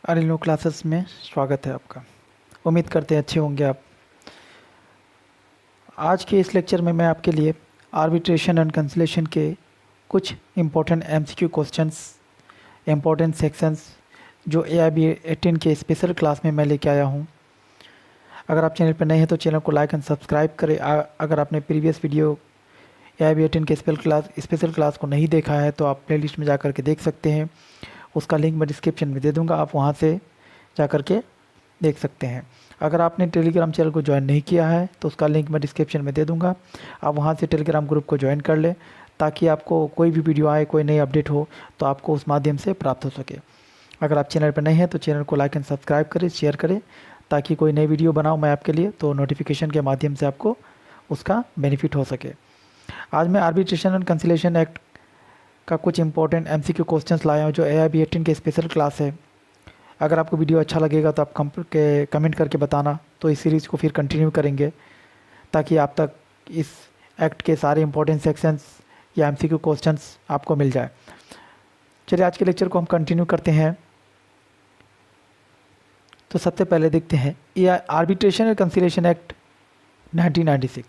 अरिनो classes में स्वागत है आपका। उम्मीद करते हैं अच्छे होंगे आप। आज के इस लेक्चर में मैं आपके लिए आर्बिट्रेशन एंड कंसिलेशन के कुछ important MCQ questions, important sections जो AIB 18 के स्पेशल क्लास में मैं लेके आया हूँ। अगर आप चैनल पर नए हैं तो चैनल को लाइक एंड सब्सक्राइब करें। अगर आपने प्रीवियस वीडियो AIB 18 के स्पेशल क्लास को नहीं देखा है तो आप प्लेलिस्ट में जा कर के देख सकते हैं। उसका लिंक मैं डिस्क्रिप्शन में दे दूंगा, आप वहाँ से जा कर के देख सकते हैं। अगर आपने टेलीग्राम चैनल को ज्वाइन नहीं किया है तो उसका लिंक मैं डिस्क्रिप्शन में दे दूंगा, आप वहाँ से टेलीग्राम ग्रुप को ज्वाइन कर लें ताकि आपको कोई भी वीडियो आए, कोई नई अपडेट हो तो आपको उस माध्यम से प्राप्त हो सके। अगर आप चैनल पर नहीं हैं तो चैनल को लाइक एंड सब्सक्राइब करें, शेयर करें ताकि कोई नई वीडियो बनाऊँ मैं आपके लिए तो नोटिफिकेशन के माध्यम से आपको उसका बेनिफिट हो सके। आज मैं आर्बिट्रेशन एंड कंसिलेशन एक्ट का कुछ इंपॉर्टेंट MCQ क्वेश्चंस लाया हूँ जो AIB 18 के स्पेशल क्लास है। अगर आपको वीडियो अच्छा लगेगा तो आप कमेंट करके बताना, तो इस सीरीज़ को फिर कंटिन्यू करेंगे ताकि आप तक इस एक्ट के सारे इंपॉर्टेंट सेक्शंस या MCQ क्वेश्चंस आपको मिल जाए। चलिए आज के लेक्चर को हम कंटिन्यू करते हैं। तो सबसे पहले देखते हैं ये arbitration and conciliation act 1996।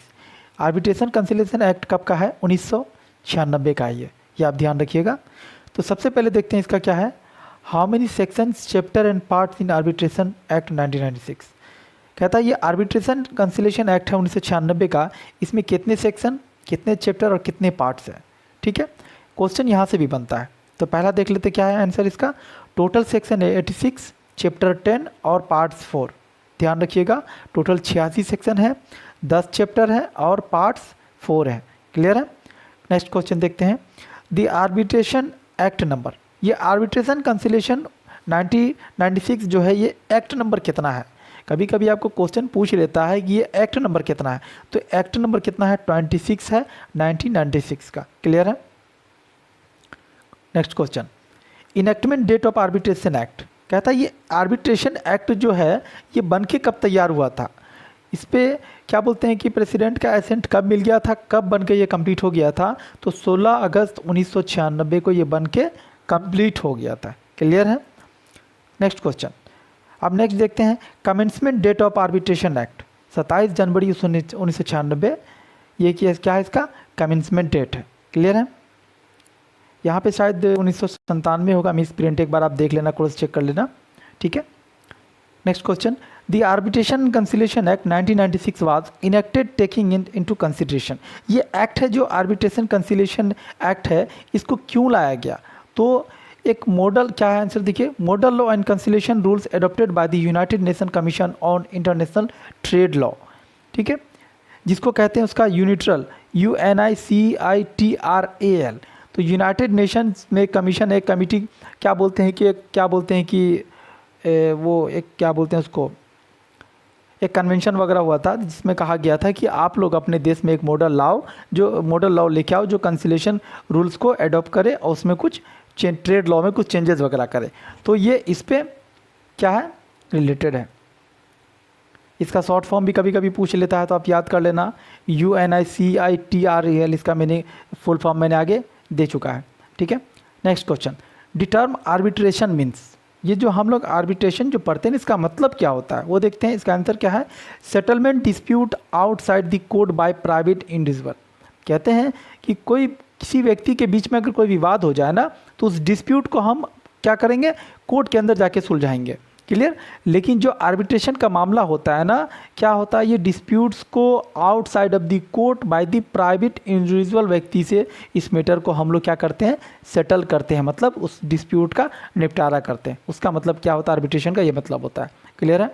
Arbitration conciliation act कब का है? 1996 का है ये आप ध्यान रखिएगा। तो सबसे पहले देखते हैं इसका क्या है। How many sections, chapter and parts in arbitration act 1996। कहता है ये आर्बिट्रेशन कंसिलेशन एक्ट है 1996 का, इसमें कितने सेक्शन, कितने चैप्टर और कितने पार्ट्स हैं। ठीक है, क्वेश्चन यहाँ से भी बनता है। तो पहला देख लेते क्या है आंसर इसका। टोटल सेक्शन है 86, चैप्टर 10 और पार्ट्स 4। ध्यान रखिएगा, टोटल 86 सेक्शन है, 10 चैप्टर है और पार्ट्स 4 है। क्लियर है। नेक्स्ट क्वेश्चन देखते हैं। द आर्बिट्रेशन एक्ट नंबर, ये आर्बिट्रेशन कंसिलेशन 1996 जो है ये एक्ट नंबर कितना है। कभी कभी आपको क्वेश्चन पूछ लेता है कि ये एक्ट नंबर कितना है, तो एक्ट नंबर कितना है? 26 है 1996 का। क्लियर है। Next question, enactment date of arbitration act. कहता है ये आर्बिट्रेशन एक्ट जो है ये बन के कब तैयार हुआ था, इस पर क्या बोलते हैं कि प्रेसिडेंट का एसेंट कब मिल गया था, कब बन के ये कंप्लीट हो गया था। तो 16 अगस्त 1996 को ये बन के कंप्लीट हो गया था। क्लियर है। नेक्स्ट क्वेश्चन, अब नेक्स्ट देखते हैं commencement date of arbitration act. 27 जनवरी 1996 ये क्या है इसका कमेंसमेंट डेट है। क्लियर है। यहाँ पे शायद 1997 होगा, मिस प्रिंट, एक बार आप देख लेना, क्रॉस चेक कर लेना। ठीक है। Next question, the arbitration conciliation act 1996 was enacted taking into consideration. ये एक्ट है जो आर्बिट्रेशन कंसिलेशन एक्ट है, इसको क्यों लाया गया? तो एक मॉडल क्या है आंसर देखिए, model law and conciliation rules adopted by the United nation commission on international trade law. ठीक है, जिसको कहते हैं उसका यूनिट्रल, UNICITRAL। तो यूनाइटेड नेशंस में कमीशन, एक कमिटी, क्या बोलते हैं कि वो एक क्या बोलते हैं उसको, एक कन्वेंशन वगैरह हुआ था जिसमें कहा गया था कि आप लोग अपने देश में एक मॉडल लॉ लेके आओ जो कंसिलेशन रूल्स को एडॉप्ट करे और उसमें कुछ ट्रेड लॉ में कुछ चेंजेस वगैरह करे। तो ये इस पे क्या है, रिलेटेड है। इसका शॉर्ट फॉर्म भी कभी कभी पूछ लेता है तो आप याद कर लेना, UNICITRAL। इसका मैंने फुल फॉर्म मैंने आगे दे चुका है। ठीक है। Next question, the term arbitration means, ये जो हम लोग आर्बिट्रेशन जो पढ़ते हैं इसका मतलब क्या होता है वो देखते हैं। इसका आंसर क्या है, settlement dispute outside the court by private individual. कहते हैं कि किसी व्यक्ति के बीच में अगर कोई विवाद हो जाए ना तो उस डिस्प्यूट को हम क्या करेंगे, कोर्ट के अंदर जाके सुलझाएंगे। क्लियर। लेकिन जो आर्बिट्रेशन का मामला होता है ना, क्या होता है, ये डिस्प्यूट्स को outside of the court by the private individual व्यक्ति से इस मैटर को हम लोग क्या करते हैं, सेटल करते हैं, मतलब उस डिस्प्यूट का निपटारा करते हैं। उसका मतलब क्या होता है, आर्बिट्रेशन का ये मतलब होता है। क्लियर है।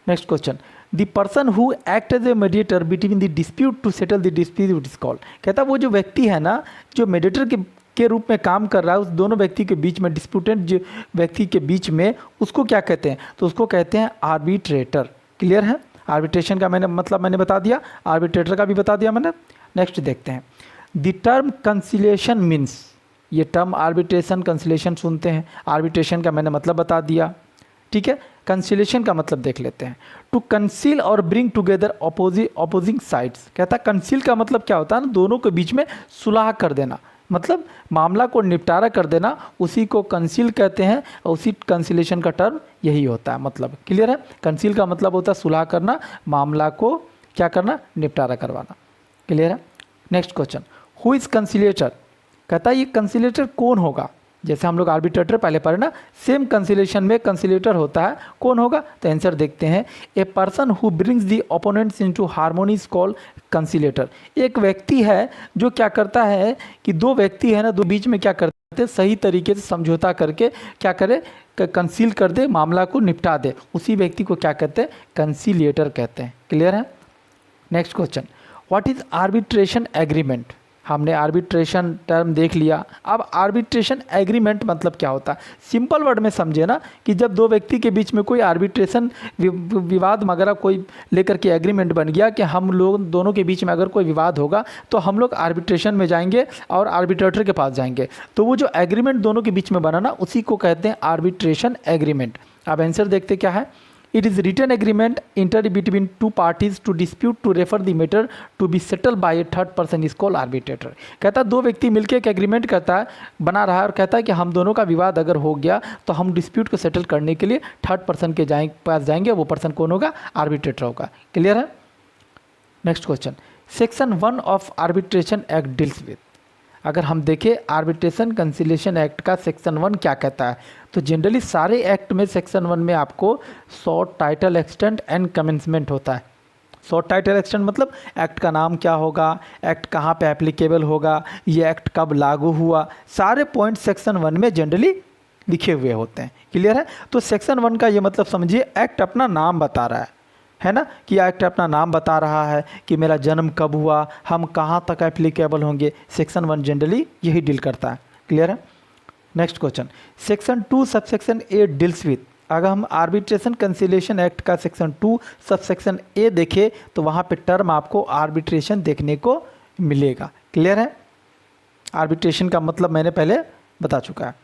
Next question, the person who act as a mediator between the dispute to settle the dispute is called. कहता है वो जो व्यक्ति है ना जो मीडिएटर के रूप में काम कर रहा है उस दोनों व्यक्ति के बीच में, डिस्प्यूटेड जो व्यक्ति के बीच में, उसको क्या कहते हैं, तो उसको कहते हैं आर्बिट्रेटर। क्लियर है। आर्बिट्रेशन का मैंने बता दिया, आर्बिट्रेटर का भी बता दिया मैंने। नेक्स्ट देखते हैं, द टर्म कंसिलेशन मीन्स। ये टर्म आर्बिट्रेशन कंसिलेशन सुनते हैं, आर्बिट्रेशन का मैंने मतलब बता दिया। ठीक है। कंसिलेशन का मतलब देख लेते हैं, टू कंसील और ब्रिंग टुगेदर अपोजिंग साइड्स। कहता है कंसील का मतलब क्या होता है ना, दोनों के बीच में सुलह कर देना। मतलब मामला को निपटारा कर देना, उसी को कंसील कहते हैं और उसी कंसीलेशन का टर्म यही होता है। मतलब क्लियर है? कंसील का मतलब होता है सुलह करना, मामला को क्या करना, निपटारा करवाना। क्लियर है? Next question, who is conciliator? कहता है ये कंसीलेटर कौन होगा? जैसे हम लोग आर्बिट्रेटर पहले पढ़े ना, सेम कंसीलेशन में कंसीलेटर होता है, कौन होगा? तो आंसर देखते हैं, a person who brings the opponents into harmony is called conciliator. एक व्यक्ति है जो क्या करता है कि दो व्यक्ति है ना, दो बीच में क्या करते हैं, सही तरीके से समझौता करके क्या करे, कंसील कर दे, मामला को निपटा दे, उसी व्यक्ति को क्या कहते हैं, कंसीलिएटर कहते हैं। क्लियर है? Next question, what is arbitration agreement? हमने आर्बिट्रेशन टर्म देख लिया, अब आर्बिट्रेशन एग्रीमेंट मतलब क्या होता है? सिंपल वर्ड में समझे ना कि जब दो व्यक्ति के बीच में कोई आर्बिट्रेशन विवाद वगैरह कोई लेकर के एग्रीमेंट बन गया कि हम लोग दोनों के बीच में अगर कोई विवाद होगा तो हम लोग आर्बिट्रेशन में जाएंगे और आर्बिट्रेटर के पास जाएंगे, तो वो जो एग्रीमेंट दोनों के बीच में बना ना, उसी को कहते हैं आर्बिट्रेशन एग्रीमेंट। अब आंसर देखते क्या है, it is written agreement inter between two parties to dispute to refer the matter to be settle by a third person is called arbitrator. कहता है दो व्यक्ति मिलकर एक एग्रीमेंट करता है, बना रहा है और कहता है कि हम दोनों का विवाद अगर हो गया तो हम डिस्प्यूट को सेटल करने के लिए थर्ड पर्सन के पास जाएंगे, वो पर्सन कौन होगा, आर्बिट्रेटर होगा। क्लियर है? Next question, section 1 of arbitration act deals with. अगर हम देखें आर्बिट्रेशन कंसिलिएशन एक्ट का सेक्शन 1 क्या कहता है, तो जनरली सारे एक्ट में सेक्शन 1 में आपको short title extent and commencement होता है। शॉर्ट टाइटल एक्सटेंट मतलब एक्ट का नाम क्या होगा, एक्ट कहाँ पे एप्लीकेबल होगा, ये एक्ट कब लागू हुआ, सारे पॉइंट सेक्शन 1 में जनरली लिखे हुए होते हैं। क्लियर है? तो सेक्शन 1 का ये मतलब समझिए एक्ट अपना नाम बता रहा है ना, कि एक्ट अपना नाम बता रहा है कि मेरा जन्म कब हुआ, हम कहाँ तक एप्लीकेबल होंगे, सेक्शन 1 जनरली यही डील करता है। क्लियर है? Next question, section 2 subsection A deals with. अगर हम आर्बिट्रेशन कंसिलिएशन एक्ट का सेक्शन 2 सबसेक्शन ए देखें तो वहाँ पे टर्म आपको आर्बिट्रेशन देखने को मिलेगा। क्लियर है? आर्बिट्रेशन का मतलब मैंने पहले बता चुका है।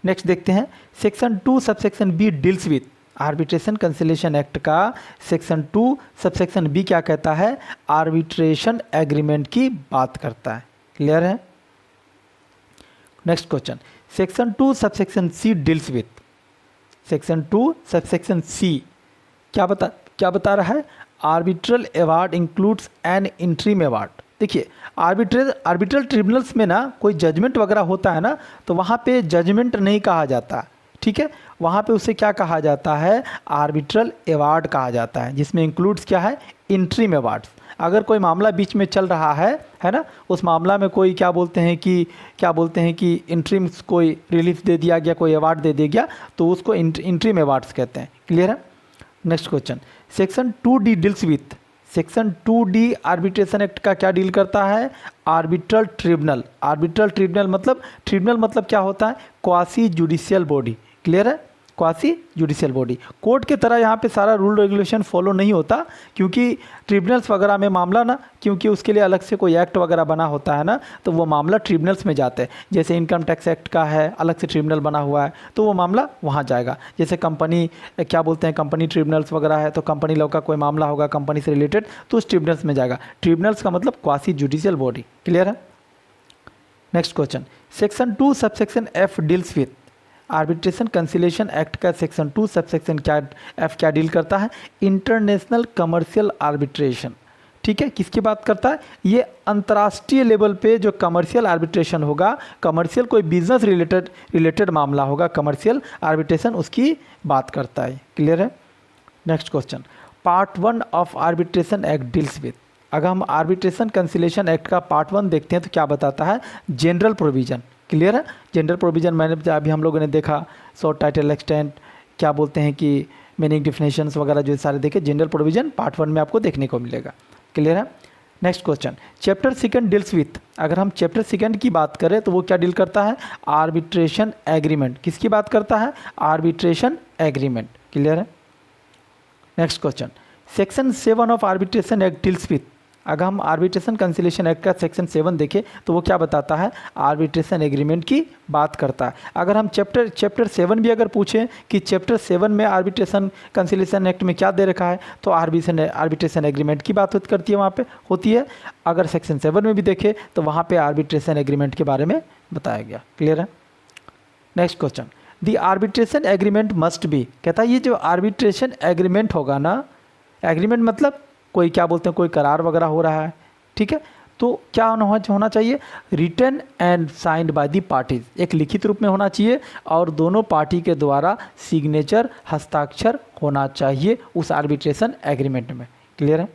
नेक्स्ट देखते हैं, section 2 subsection B deals with. Arbitration conciliation act का सेक्शन 2 सबसेक्शन बी क्या कहता है, आर्बिट्रेशन एग्रीमेंट की बात करता है। क्लियर है? Next question, section 2 subsection C deals with. Section 2 subsection C क्या बता रहा है, arbitral award includes an interim award. देखिए आर्बिट्रल ट्रिब्यूनल्स में ना कोई जजमेंट वगैरह होता है ना, तो वहाँ पे जजमेंट नहीं कहा जाता, ठीक है, वहाँ पे उसे क्या कहा जाता है, आर्बिट्रल अवार्ड कहा जाता है, जिसमें इंक्लूड्स क्या है, इंटरिम अवार्ड्स। अगर कोई मामला बीच में चल रहा है ना, उस मामला में कोई क्या बोलते हैं कि इंटरिम कोई रिलीफ दे दिया गया, कोई अवार्ड दे दिया गया, तो उसको इंटरिम अवार्ड्स कहते हैं। क्लियर है? Next question, section 2D deals with. Section 2D arbitration act का क्या डील करता है, आर्बिट्रल ट्रिब्यूनल। आर्बिट्रल ट्रिब्यूनल मतलब क्या होता है, क्वासी जुडिशियल बॉडी। क्लियर है? Quasi judicial body. कोर्ट के तरह यहाँ पे सारा रूल रेगुलेशन फॉलो नहीं होता, क्योंकि ट्रिब्यूनल्स वगैरह में मामला ना, क्योंकि उसके लिए अलग से कोई एक्ट वगैरह बना होता है ना, तो वो मामला ट्रिब्यूनल्स में जाते हैं। जैसे इनकम टैक्स एक्ट का है, अलग से ट्रिब्यूनल बना हुआ है, तो वो मामला वहाँ जाएगा। जैसे कंपनी कंपनी ट्रिब्यूनल्स वगैरह है, तो कंपनी लॉ का कोई मामला होगा कंपनी से रिलेटेड, तो उस ट्रिब्यूनल्स में जाएगा। ट्रिब्यूनल्स का मतलब क्वासी जुडिशियल बॉडी। क्लियर है? Next question, section 2 subsection F deals with. Arbitration conciliation act का सेक्शन 2 सबसेक्शन क्या डील करता है, इंटरनेशनल कमर्शियल आर्बिट्रेशन। ठीक है, किसकी बात करता है, ये अंतर्राष्ट्रीय लेवल पे जो कमर्शियल आर्बिट्रेशन होगा, कमर्शियल कोई बिजनेस रिलेटेड मामला होगा, कमर्शियल आर्बिट्रेशन उसकी बात करता है। क्लियर है? Next question, part 1 of arbitration act deals with. अगर हम आर्बिट्रेशन कंसिलिएशन एक्ट का पार्ट 1 देखते हैं तो क्या बताता है, जनरल प्रोविजन। क्लियर है? जनरल प्रोविजन मैंने अभी हम लोगों ने देखा, शॉर्ट टाइटल एक्सटेंट, क्या बोलते हैं कि मीनिंग डिफिनेशंस वगैरह जो सारे देखे, जनरल प्रोविजन पार्ट 1 में आपको देखने को मिलेगा। क्लियर है? Next question, chapter 2 deals with. अगर हम चैप्टर 2 की बात करें तो वो क्या डील करता है, आर्बिट्रेशन एग्रीमेंट। किसकी बात करता है, आर्बिट्रेशन एग्रीमेंट। क्लियर है? Next question, section 7 of arbitration act deals with. अगर हम आर्बिट्रेशन कंसिलिएशन एक्ट का सेक्शन 7 देखें तो वो क्या बताता है, आर्बिट्रेशन एग्रीमेंट की बात करता है। अगर हम चैप्टर 7 भी अगर पूछें कि चैप्टर 7 में आर्बिट्रेशन कंसिलिएशन एक्ट में क्या दे रखा है, तो आर्बिट्रेशन एग्रीमेंट की बात करती है, वहाँ पे होती है। अगर सेक्शन 7 में भी देखें तो वहाँ पे आर्बिट्रेशन एग्रीमेंट के बारे में बताया गया। क्लियर है। Next question, the arbitration agreement must be, कहता है ये जो आर्बिट्रेशन एग्रीमेंट होगा ना, एग्रीमेंट मतलब कोई क्या बोलते हैं, कोई करार वगैरह हो रहा है, ठीक है, तो क्या होना चाहिए, written and signed by the parties, एक लिखित रूप में होना चाहिए और दोनों पार्टी के द्वारा सिग्नेचर हस्ताक्षर होना चाहिए उस आर्बिट्रेशन एग्रीमेंट में। क्लियर है।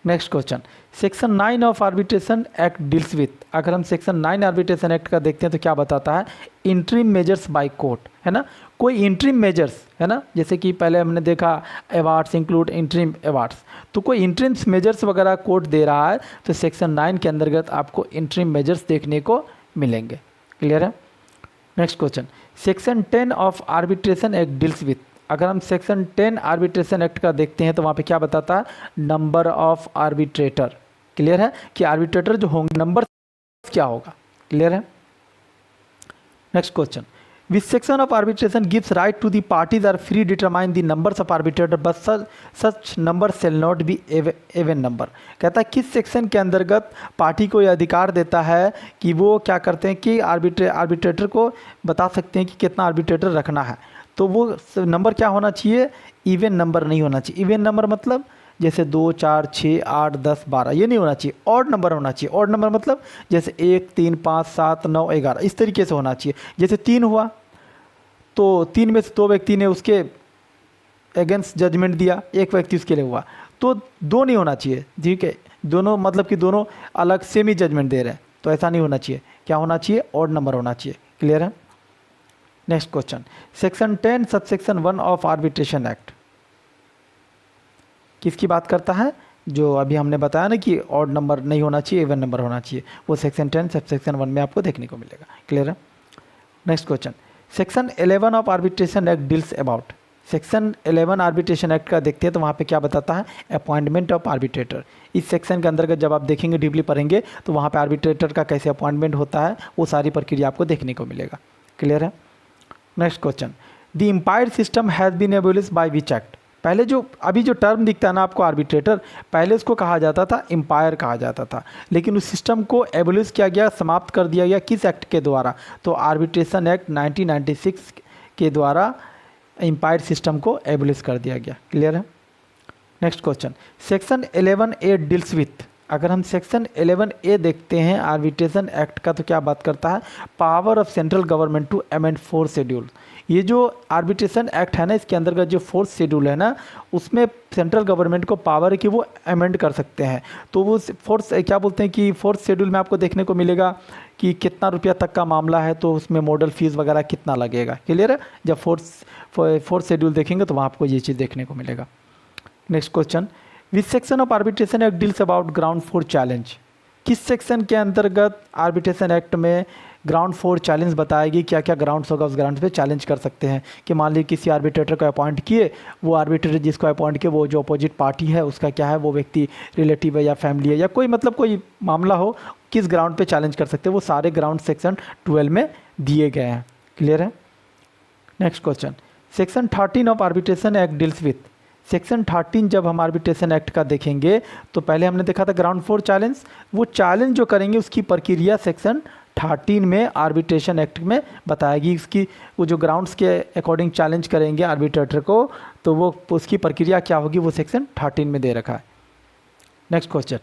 Next question, section 9 of arbitration act deals with, अगर हम सेक्शन 9 आर्बिट्रेशन एक्ट का देखते हैं तो क्या बताता है, इंटरिम मेजर्स बाय कोर्ट, है ना, कोई इंटरिम मेजर्स, है ना, जैसे कि पहले हमने देखा अवार्ड्स इंक्लूड इंटरिम अवार्ड्स, तो कोई इंटरिम मेजर्स वगैरह कोर्ट दे रहा है तो सेक्शन 9 के अंतर्गत आपको इंटरिम मेजर्स देखने को मिलेंगे। क्लियर है। Next question, section 10 of arbitration act deals with, अगर हम सेक्शन 10 आर्बिट्रेशन एक्ट का देखते हैं तो वहाँ पे क्या बताता है, नंबर ऑफ आर्बिट्रेटर। क्लियर है कि आर्बिट्रेटर जो होंगे नंबर क्या होगा। क्लियर है। Next question, which section of arbitration gives right to the parties are free determine the numbers of arbitrator but such number shall not be even number, कहता है किस सेक्शन के अंतर्गत पार्टी को यह अधिकार देता है कि वो क्या करते हैं कि आर्बिट्रेटर को बता सकते हैं कि कितना आर्बिट्रेटर रखना है, तो वो नंबर क्या होना चाहिए, इवन नंबर नहीं होना चाहिए। इवन नंबर मतलब जैसे 2, 4, 6, 8, 10, 12 ये नहीं होना चाहिए, ऑड नंबर होना चाहिए। ऑड नंबर मतलब जैसे 1, 3, 5, 7, 9, 11 इस तरीके से होना चाहिए। जैसे 3 हुआ तो 3 में से 2 व्यक्ति ने उसके अगेंस्ट जजमेंट दिया, एक व्यक्ति उसके लिए हुआ, तो 2 नहीं होना चाहिए, ठीक है, दोनों मतलब कि दोनों अलग सेम ही जजमेंट दे रहे हैं, तो ऐसा नहीं होना चाहिए। क्या होना चाहिए, ऑड नंबर होना चाहिए। क्लियर है। Next question, section 10 subsection 1 of arbitration act किसकी बात करता है, जो अभी हमने बताया ना कि ऑड नंबर नहीं होना चाहिए, इवन नंबर होना चाहिए, वो सेक्शन 10 सबसेक्शन 1 में आपको देखने को मिलेगा। क्लियर है। Next question, section 11 of arbitration act deals about, section 11 arbitration act का देखते हैं तो वहाँ पे क्या बताता है, अपॉइंटमेंट ऑफ आर्बिट्रेटर। इस सेक्शन के अंतर्गत जब आप देखेंगे डीपली पढ़ेंगे तो वहाँ पे आर्बिट्रेटर का कैसे अपॉइंटमेंट होता है वो सारी प्रक्रिया आपको देखने को मिलेगा। क्लियर है। Next question, the umpire system has been abolished by which act, पहले जो अभी जो टर्म दिखता है ना आपको आर्बिट्रेटर, पहले उसको कहा जाता था एम्पायर कहा जाता था, लेकिन उस सिस्टम को एबोलिश किया गया, समाप्त कर दिया गया किस एक्ट के द्वारा, तो आर्बिट्रेशन एक्ट 1996 के द्वारा एम्पायर सिस्टम को एबोलिश कर दिया गया। क्लियर है। Next question, section 11A deals with, अगर हम सेक्शन 11A देखते हैं आर्बिट्रेशन एक्ट का तो क्या बात करता है, power of central government to amend 4 schedule. ये जो आर्बिट्रेशन एक्ट है ना, इसके अंतर्गत जो 4th शेड्यूल है ना, उसमें सेंट्रल गवर्नमेंट को पावर है कि वो अमेंड कर सकते हैं। तो वो 4th क्या बोलते हैं कि 4th शेड्यूल में आपको देखने को मिलेगा कि कितना रुपया तक का मामला है, तो उसमें मॉडल फीस वगैरह कितना लगेगा। क्लियर है। जब 4th शेड्यूल देखेंगे तो वहाँ आपको ये चीज़ देखने को मिलेगा। Next question, which section of arbitration act deals about ground for challenge, किस सेक्शन के अंतर्गत आर्बिट्रेशन एक्ट में ग्राउंड फॉर चैलेंज बताएगी, क्या क्या ग्राउंड्स होगा, उस ग्राउंड पे चैलेंज कर सकते हैं। कि मान लीजिए किसी आर्बिट्रेटर को अपॉइंट किए, वो आर्बिट्रेटर जिसको अपॉइंट किए वो जो अपोजिट पार्टी है उसका क्या है, वो व्यक्ति रिलेटिव है या फैमिली है या कोई मतलब कोई मामला हो, किस ग्राउंड पे चैलेंज कर सकते हैं, वो सारे ग्राउंड सेक्शन 12 में दिए गए हैं। क्लियर है। Next question, section 13 of arbitration act deals with, section 13 जब हम आर्बिट्रेशन एक्ट का देखेंगे तो पहले हमने देखा था ग्राउंड फॉर चैलेंज, वो चैलेंज जो करेंगे उसकी प्रक्रिया सेक्शन 13 में आर्बिट्रेशन एक्ट में बताएगी। इसकी वो जो ग्राउंड्स के अकॉर्डिंग चैलेंज करेंगे आर्बिट्रेटर को, तो वो उसकी प्रक्रिया क्या होगी वो सेक्शन 13 में दे रखा है। Next question,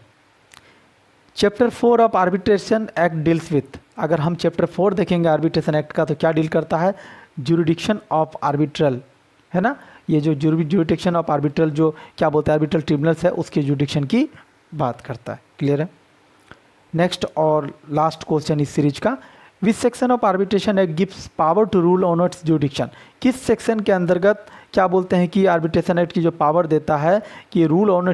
chapter 4 of arbitration act deals with, अगर हम चैप्टर 4 देखेंगे आर्बिट्रेशन एक्ट का तो क्या डील करता है, ज्यूरिडिक्शन ऑफ आर्बिट्रल, है ना, ये जो ज्यूरिडिक्शन ऑफ आर्बिट्रल जो क्या बोलते हैं आर्बिट्रल ट्रिब्यूनल्स है उसके ज्यूरिडिक्शन की बात करता है। क्लियर है। नेक्स्ट और लास्ट क्वेश्चन इस सीरीज का, which section of arbitration act gives power to rule on its jurisdiction, किस सेक्शन के अंतर्गत क्या बोलते हैं कि आर्बिट्रेशन एक्ट की जो पावर देता है कि रूल ऑन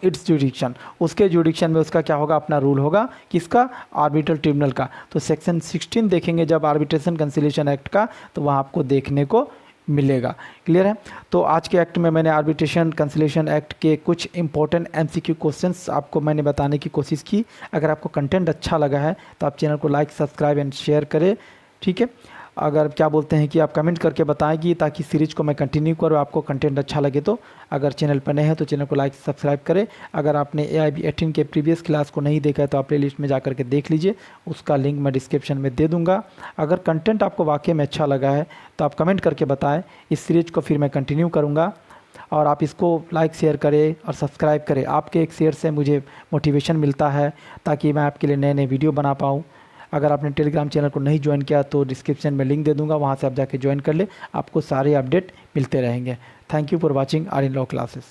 इट्स ज्यूरिडिक्शन, उसके ज्यूरिडिक्शन में उसका क्या होगा, अपना रूल होगा, किसका, आर्बिट्रल ट्रिब्यूनल का। तो सेक्शन 16 देखेंगे जब आर्बिट्रेशन कंसिलिएशन एक्ट का तो वहाँ आपको देखने को मिलेगा। क्लियर है। तो आज के एक्ट में मैंने आर्बिट्रेशन कंसलेशन एक्ट के कुछ इंपॉर्टेंट एमसीक्यू क्वेश्चंस आपको मैंने बताने की कोशिश की। अगर आपको कंटेंट अच्छा लगा है तो आप चैनल को लाइक सब्सक्राइब एंड शेयर करें, ठीक है। अगर क्या बोलते हैं कि आप कमेंट करके बताएंगी ताकि सीरीज को मैं कंटिन्यू करूँ, आपको कंटेंट अच्छा लगे तो। अगर चैनल पर नए हैं तो चैनल को लाइक सब्सक्राइब करें। अगर आपने AIB 18 के प्रीवियस क्लास को नहीं देखा है तो आप प्लेलिस्ट में जा करके देख लीजिए, उसका लिंक मैं डिस्क्रिप्शन में दे दूंगा। अगर कंटेंट आपको वाकई में अच्छा लगा है तो आप कमेंट करके बताएं, इस सीरीज को फिर मैं कंटिन्यू करूँगा। और आप इसको लाइक शेयर करें और सब्सक्राइब करें। आपके एक शेयर से मुझे मोटिवेशन मिलता है ताकि मैं आपके लिए नए नए वीडियो बना पाऊँ। अगर आपने टेलीग्राम चैनल को नहीं ज्वाइन किया तो डिस्क्रिप्शन में लिंक दे दूंगा, वहाँ से आप जाके ज्वाइन कर ले, आपको सारे अपडेट मिलते रहेंगे। Thank you for watching Aryan law classes.